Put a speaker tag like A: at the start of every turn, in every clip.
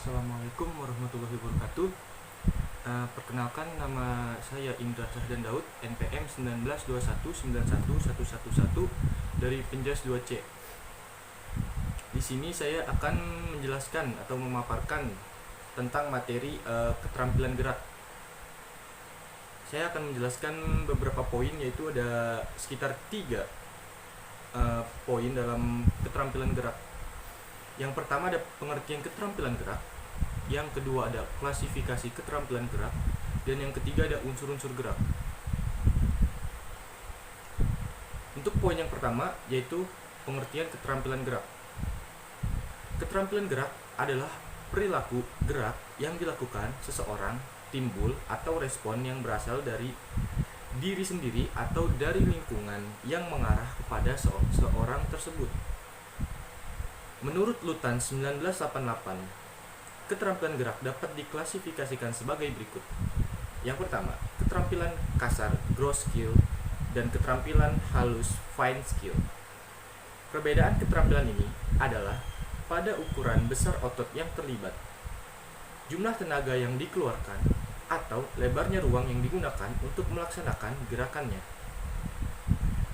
A: Assalamualaikum warahmatullahi wabarakatuh. Perkenalkan, nama saya Indra Syahdan Daud, NPM 1921911111 dari Penjas 2C. Di sini saya akan menjelaskan atau memaparkan tentang materi keterampilan gerak. Saya akan menjelaskan beberapa poin, yaitu ada sekitar 3 poin dalam keterampilan gerak. Yang pertama ada pengertian keterampilan gerak, yang kedua ada klasifikasi keterampilan gerak, dan yang ketiga ada unsur-unsur gerak. Untuk poin yang pertama yaitu pengertian keterampilan gerak. Keterampilan gerak adalah perilaku gerak yang dilakukan seseorang timbul atau respon yang berasal dari diri sendiri atau dari lingkungan yang mengarah kepada seorang tersebut. Menurut Lutan 1988, keterampilan gerak dapat diklasifikasikan sebagai berikut. Yang pertama, keterampilan kasar gross skill dan keterampilan halus fine skill. Perbedaan keterampilan ini adalah pada ukuran besar otot yang terlibat, jumlah tenaga yang dikeluarkan, atau lebarnya ruang yang digunakan untuk melaksanakan gerakannya.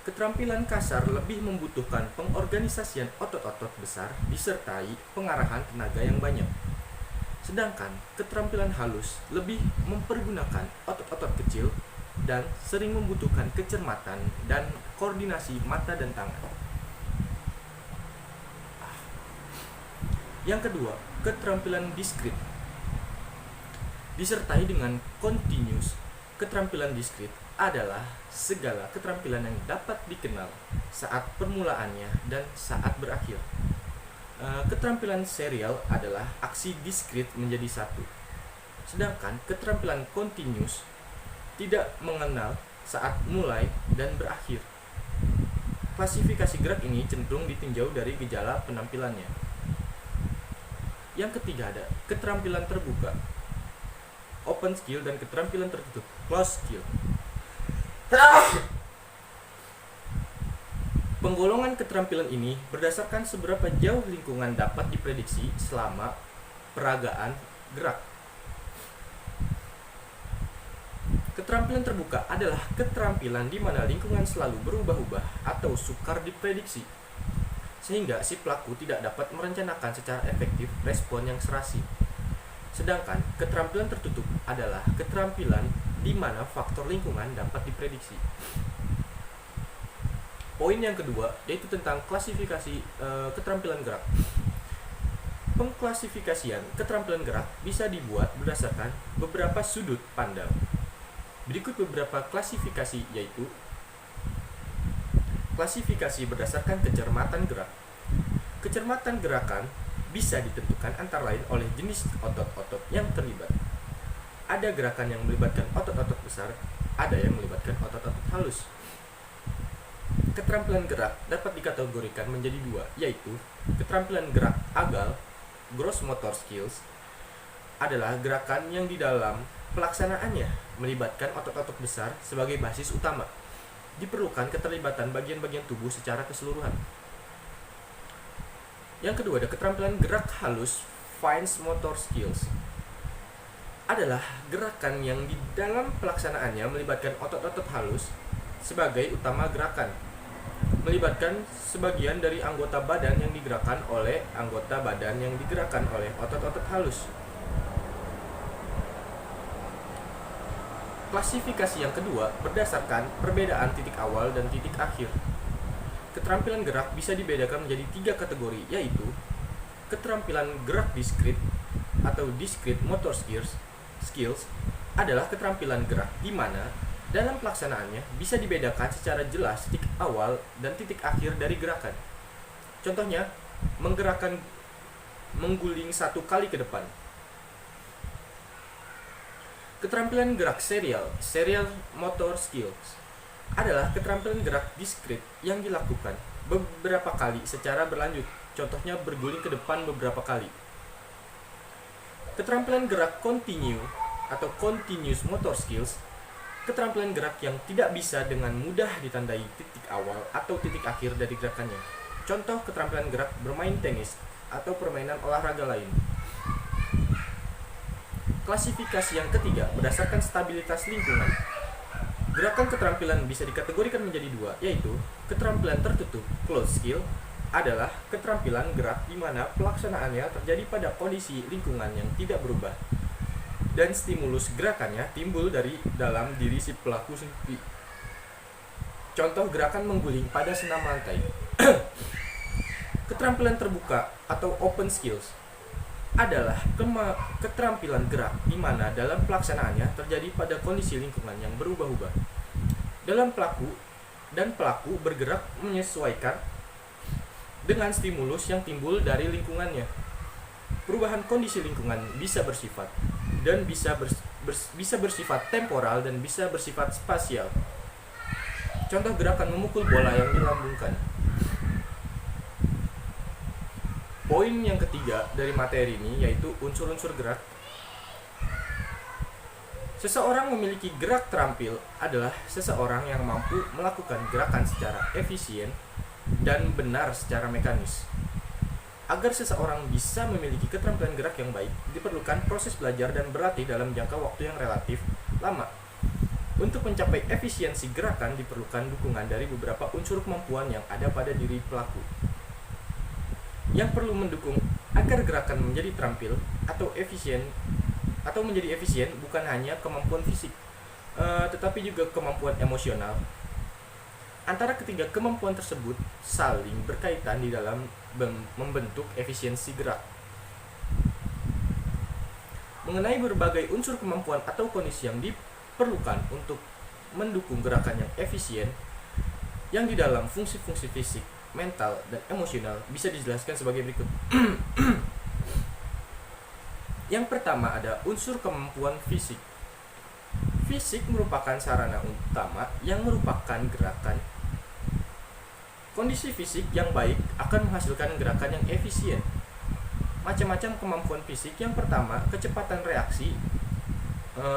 A: Keterampilan kasar lebih membutuhkan pengorganisasian otot-otot besar disertai pengarahan tenaga yang banyak. Sedangkan keterampilan halus lebih mempergunakan otot-otot kecil dan sering membutuhkan kecermatan dan koordinasi mata dan tangan. Yang kedua, keterampilan diskrit disertai dengan continuous. Keterampilan diskrit adalah segala keterampilan yang dapat dikenal saat permulaannya dan saat berakhir. Keterampilan serial adalah aksi diskrit menjadi satu, sedangkan keterampilan continuous tidak mengenal saat mulai dan berakhir. Klasifikasi gerak ini cenderung ditinjau dari gejala penampilannya. Yang ketiga ada keterampilan terbuka, open skill, dan keterampilan tertutup, closed skill. Penggolongan keterampilan ini berdasarkan seberapa jauh lingkungan dapat diprediksi selama peragaan gerak. Keterampilan terbuka adalah keterampilan di mana lingkungan selalu berubah-ubah atau sukar diprediksi, sehingga si pelaku tidak dapat merencanakan secara efektif respon yang serasi. Sedangkan keterampilan tertutup adalah keterampilan di mana faktor lingkungan dapat diprediksi. Poin yang kedua yaitu tentang klasifikasi keterampilan gerak. Pengklasifikasian keterampilan gerak bisa dibuat berdasarkan beberapa sudut pandang. Berikut beberapa klasifikasi, yaitu klasifikasi berdasarkan kecermatan gerak. Kecermatan gerakan bisa ditentukan antara lain oleh jenis otot-otot yang terlibat. Ada gerakan yang melibatkan otot-otot besar, ada yang melibatkan otot-otot halus. Keterampilan gerak dapat dikategorikan menjadi 2, yaitu keterampilan gerak agal, gross motor skills, adalah gerakan yang di dalam pelaksanaannya melibatkan otot-otot besar sebagai basis utama. Diperlukan keterlibatan bagian-bagian tubuh secara keseluruhan. Yang kedua ada keterampilan gerak halus, fine motor skills, adalah gerakan yang di dalam pelaksanaannya melibatkan otot-otot halus sebagai utama gerakan, melibatkan sebagian dari anggota badan yang digerakkan oleh anggota badan yang digerakkan oleh otot-otot halus. Klasifikasi yang kedua berdasarkan perbedaan titik awal dan titik akhir. Keterampilan gerak bisa dibedakan menjadi 3 kategori, yaitu keterampilan gerak diskrit atau discrete motor skills adalah keterampilan gerak di mana dalam pelaksanaannya bisa dibedakan secara jelas titik awal dan titik akhir dari gerakan. Contohnya, mengguling 1 kali ke depan. Keterampilan gerak serial motor skills, adalah keterampilan gerak diskrit yang dilakukan beberapa kali secara berlanjut. Contohnya, berguling ke depan beberapa kali. Keterampilan gerak continue atau continuous motor skills, keterampilan gerak yang tidak bisa dengan mudah ditandai titik awal atau titik akhir dari gerakannya. Contoh keterampilan gerak bermain tenis atau permainan olahraga lain. Klasifikasi yang ketiga berdasarkan stabilitas lingkungan. Gerakan keterampilan bisa dikategorikan menjadi dua, yaitu keterampilan tertutup closed skill adalah keterampilan gerak di mana pelaksanaannya terjadi pada kondisi lingkungan yang tidak berubah dan stimulus gerakannya timbul dari dalam diri si pelaku sendiri. Contoh gerakan mengguling pada senam lantai. Keterampilan terbuka atau open skills adalah keterampilan gerak di mana dalam pelaksanaannya terjadi pada kondisi lingkungan yang berubah-ubah. Pelaku bergerak menyesuaikan dengan stimulus yang timbul dari lingkungannya. Perubahan kondisi lingkungan bisa bersifat bersifat temporal dan bisa bersifat spasial. Contoh gerakan memukul bola yang dilambungkan. Poin yang ketiga dari materi ini yaitu unsur-unsur gerak. Seseorang memiliki gerak terampil adalah seseorang yang mampu melakukan gerakan secara efisien dan benar secara mekanis. Agar seseorang bisa memiliki keterampilan gerak yang baik, diperlukan proses belajar dan berlatih dalam jangka waktu yang relatif lama. Untuk mencapai efisiensi gerakan diperlukan dukungan dari beberapa unsur kemampuan yang ada pada diri pelaku. Yang perlu mendukung agar gerakan menjadi terampil atau menjadi efisien bukan hanya kemampuan fisik, tetapi juga kemampuan emosional. Antara ketiga kemampuan tersebut saling berkaitan di dalam membentuk efisiensi gerak. Mengenai berbagai unsur kemampuan atau kondisi yang diperlukan untuk mendukung gerakan yang efisien, yang di dalam fungsi-fungsi fisik, mental, dan emosional bisa dijelaskan sebagai berikut. Yang pertama ada unsur kemampuan fisik. Fisik merupakan sarana utama yang merupakan gerakan. Kondisi fisik yang baik akan menghasilkan gerakan yang efisien. Macam-macam kemampuan fisik. Yang pertama, kecepatan reaksi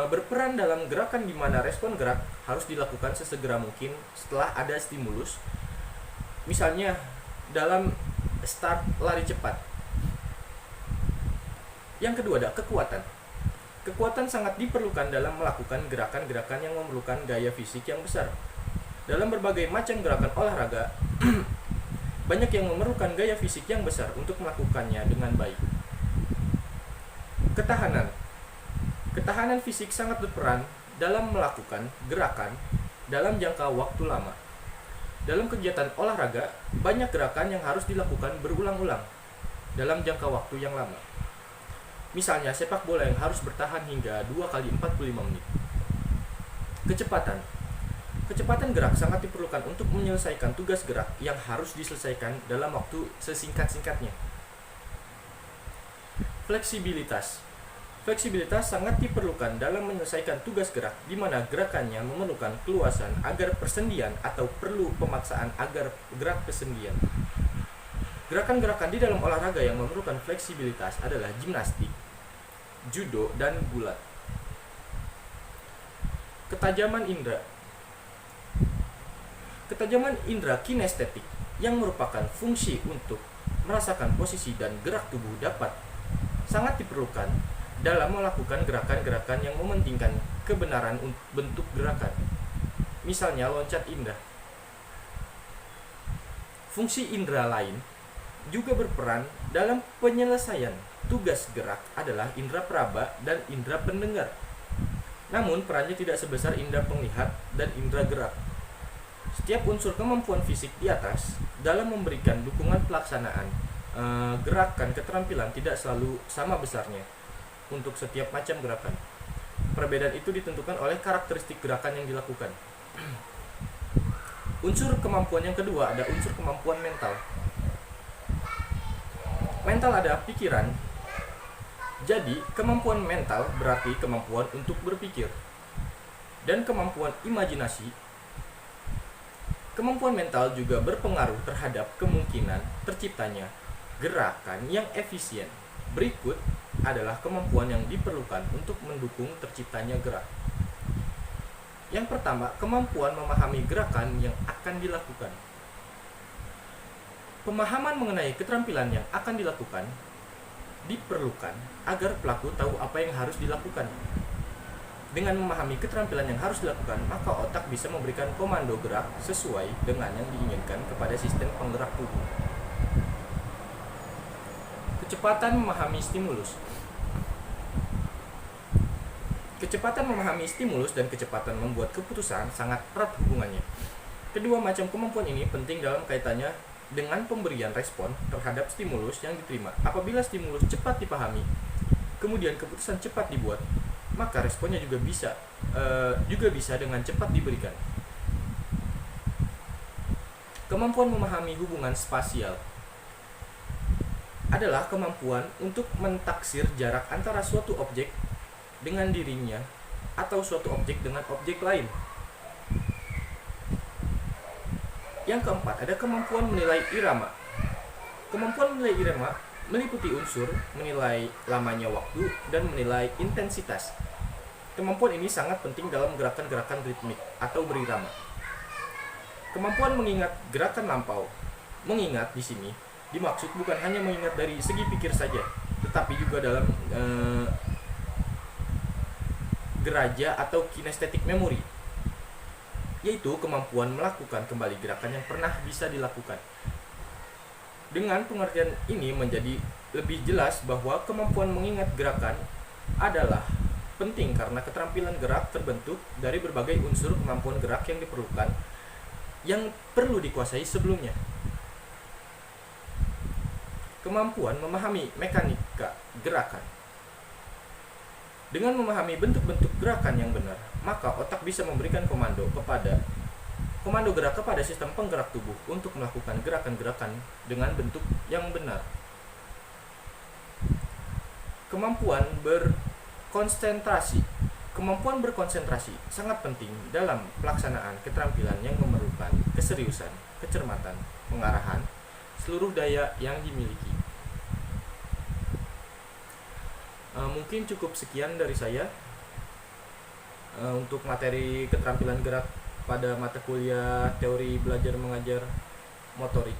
A: berperan dalam gerakan di mana respon gerak harus dilakukan sesegera mungkin setelah ada stimulus. Misalnya dalam start lari cepat. Yang kedua ada kekuatan. Kekuatan sangat diperlukan dalam melakukan gerakan-gerakan yang memerlukan gaya fisik yang besar. Dalam berbagai macam gerakan olahraga, banyak yang memerlukan gaya fisik yang besar untuk melakukannya dengan baik. Ketahanan. Ketahanan fisik sangat berperan dalam melakukan gerakan dalam jangka waktu lama. Dalam kegiatan olahraga, banyak gerakan yang harus dilakukan berulang-ulang dalam jangka waktu yang lama. Misalnya sepak bola yang harus bertahan hingga 2 kali 45 menit. Kecepatan. Kecepatan gerak sangat diperlukan untuk menyelesaikan tugas gerak yang harus diselesaikan dalam waktu sesingkat-singkatnya. Fleksibilitas. Fleksibilitas sangat diperlukan dalam menyelesaikan tugas gerak di mana gerakannya memerlukan keluasan agar persendian atau perlu pemaksaan agar gerak persendian. Gerakan-gerakan di dalam olahraga yang memerlukan fleksibilitas adalah gimnastik, judo, dan gulat. Ketajaman indera. Ketajaman indera kinestetik yang merupakan fungsi untuk merasakan posisi dan gerak tubuh dapat sangat diperlukan dalam melakukan gerakan-gerakan yang mementingkan kebenaran bentuk gerakan. Misalnya loncat indah. Fungsi indera lain juga berperan dalam penyelesaian tugas gerak adalah indera peraba dan indera pendengar. Namun perannya tidak sebesar indera penglihat dan indera gerak. Setiap unsur kemampuan fisik di atas dalam memberikan dukungan pelaksanaan gerakan keterampilan tidak selalu sama besarnya untuk setiap macam gerakan. Perbedaan itu ditentukan oleh karakteristik gerakan yang dilakukan. Unsur kemampuan yang kedua ada unsur kemampuan mental. Mental ada pikiran. Jadi, kemampuan mental berarti kemampuan untuk berpikir. Dan kemampuan imajinasi. Kemampuan mental juga berpengaruh terhadap kemungkinan terciptanya gerakan yang efisien. Berikut adalah kemampuan yang diperlukan untuk mendukung terciptanya gerak. Yang pertama, kemampuan memahami gerakan yang akan dilakukan. Pemahaman mengenai keterampilan yang akan dilakukan diperlukan agar pelaku tahu apa yang harus dilakukan. Dengan memahami keterampilan yang harus dilakukan, maka otak bisa memberikan komando gerak sesuai dengan yang diinginkan kepada sistem penggerak tubuh. Kecepatan memahami stimulus. Kecepatan memahami stimulus dan kecepatan membuat keputusan sangat erat hubungannya. Kedua macam kemampuan ini penting dalam kaitannya dengan pemberian respon terhadap stimulus yang diterima. Apabila stimulus cepat dipahami, kemudian keputusan cepat dibuat, maka responnya juga bisa dengan cepat diberikan. Kemampuan memahami hubungan spasial adalah kemampuan untuk mentaksir jarak antara suatu objek dengan dirinya atau suatu objek dengan objek lain. Yang keempat, ada kemampuan menilai irama. Kemampuan menilai irama meliputi unsur menilai lamanya waktu dan menilai intensitas. Kemampuan ini sangat penting dalam gerakan-gerakan ritmik atau berirama. Kemampuan mengingat gerakan lampau. Mengingat di sini dimaksud bukan hanya mengingat dari segi pikir saja, tetapi juga dalam geraja atau kinestetik memori, yaitu kemampuan melakukan kembali gerakan yang pernah bisa dilakukan. Dengan pengertian ini menjadi lebih jelas bahwa kemampuan mengingat gerakan adalah penting karena keterampilan gerak terbentuk dari berbagai unsur kemampuan gerak yang diperlukan yang perlu dikuasai sebelumnya. Kemampuan memahami mekanika gerakan. Dengan memahami bentuk-bentuk gerakan yang benar, maka otak bisa memberikan komando gerak kepada sistem penggerak tubuh untuk melakukan gerakan-gerakan dengan bentuk yang benar. Kemampuan berkonsentrasi. Kemampuan berkonsentrasi sangat penting dalam pelaksanaan keterampilan yang memerlukan keseriusan, kecermatan, pengarahan, seluruh daya yang dimiliki. Mungkin cukup sekian dari saya untuk materi keterampilan gerak pada mata kuliah teori belajar mengajar motorik.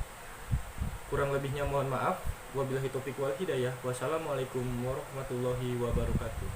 A: Kurang lebihnya mohon maaf. Wabillahi taufiq wal hidayah. Wassalamualaikum warahmatullahi wabarakatuh.